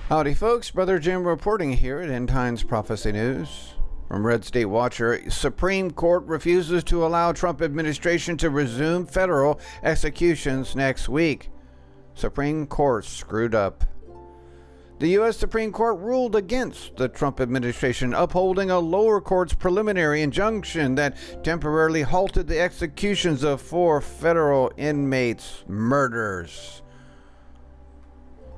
Howdy folks, Brother Jim reporting here at End Times Prophecy News. From Red State Watcher, Supreme Court refuses to allow Trump administration to resume federal executions next week. Supreme Court screwed up. The U.S. Supreme Court ruled against the Trump administration, upholding a lower court's preliminary injunction that temporarily halted the executions of 4 federal inmates' murders.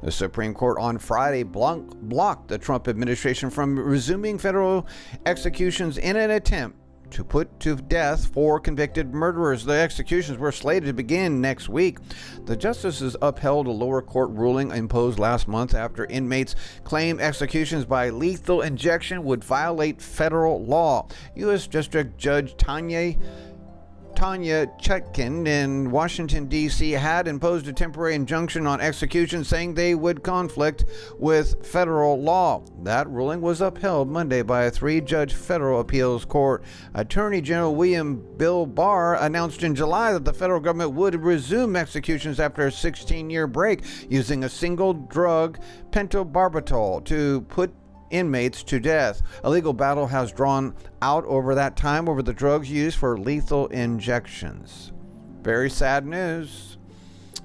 The Supreme Court on Friday blocked the Trump administration from resuming federal executions in an attempt to put to death 4 convicted murderers. The executions were slated to begin next week. The justices upheld a lower court ruling imposed last month after inmates claimed executions by lethal injection would violate federal law. U.S. District Judge Tanya Chutkan in Washington, D.C. had imposed a temporary injunction on execution, saying they would conflict with federal law. That ruling was upheld Monday by a 3-judge federal appeals court. Attorney General William Bill Barr announced in July that the federal government would resume executions after a 16-year break using a single drug, pentobarbital, to put inmates to death. A legal battle has drawn out over that time over the drugs used for lethal injections. Very sad news.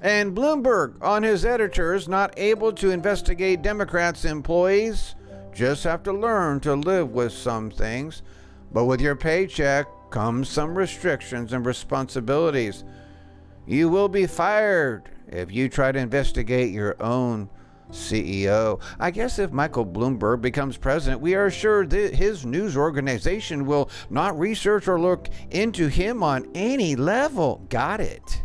And Bloomberg on his editors not able to investigate Democrats' employees. Just have to learn to live with some things. But with your paycheck comes some restrictions and responsibilities. You will be fired if you try to investigate your own CEO. I guess if Michael Bloomberg becomes president, we are sure that his news organization will not research or look into him on any level. Got it.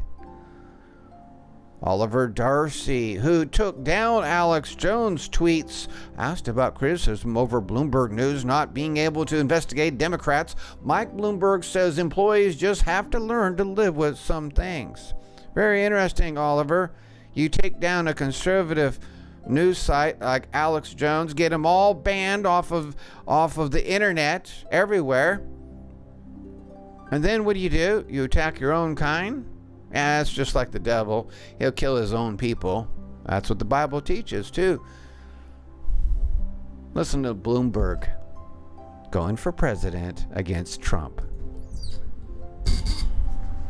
Oliver Darcy, who took down Alex Jones' tweets, asked about criticism over Bloomberg News not being able to investigate Democrats. Mike Bloomberg says employees just have to learn to live with some things. Very interesting, Oliver. You take down a conservative news site like Alex Jones, get them all banned off of the internet everywhere, and then what do? You attack your own kind? Yeah, it's just like the devil. He'll kill his own people. That's what the Bible teaches too. Listen to Bloomberg going for president against Trump.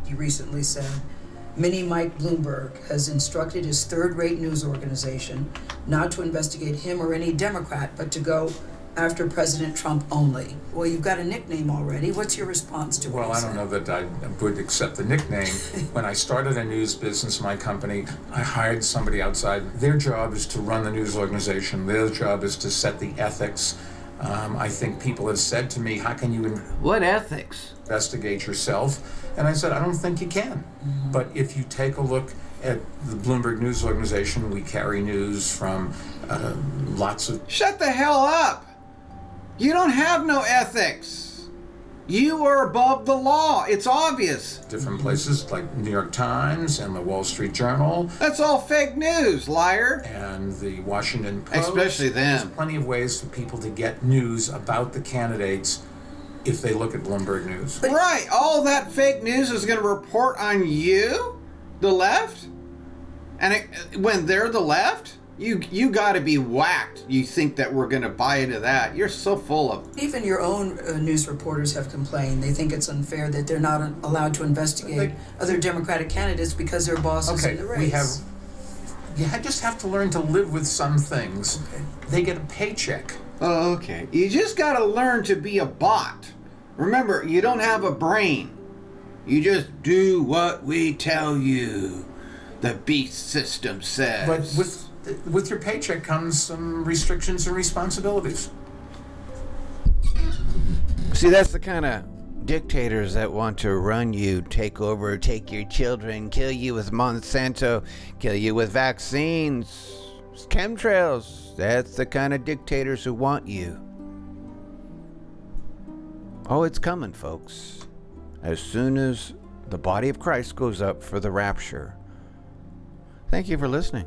He recently said Mini Mike Bloomberg has instructed his third-rate news organization not to investigate him or any Democrat, but to go after President Trump only. Well, you've got a nickname already. What's your response to what he said? Well, I don't know that I would accept the nickname. When I started a news business, my company, I hired somebody outside. Their job is to run the news organization. Their job is to set the ethics. I think people have said to me, how can you What ethics? Investigate yourself? And I said, I don't think you can. But if you take a look at the Bloomberg News Organization, we carry news from lots of... Shut the hell up! You don't have no ethics. You are above the law. It's obvious. Different places like New York Times and the Wall Street Journal. That's all fake news, liar. And the Washington Post. Especially them. There's plenty of ways for people to get news about the candidates if they look at Bloomberg News. Right. All that fake news is going to report on you, the left? And when they're the left? You got to be whacked. You think that we're going to buy into that. You're so full of... Even your own news reporters have complained. They think it's unfair that they're not allowed to investigate other Democratic candidates because their bosses in the race. You just have to learn to live with some things. Okay. They get a paycheck. Oh, okay. You just got to learn to be a bot. Remember, you don't have a brain. You just do what we tell you. The beast system says. But with your paycheck comes some restrictions and responsibilities. See, that's the kind of dictators that want to run you, take over, take your children, kill you with Monsanto, kill you with vaccines, chemtrails. That's the kind of dictators who want you. Oh, it's coming, folks. As soon as the body of Christ goes up for the rapture. Thank you for listening.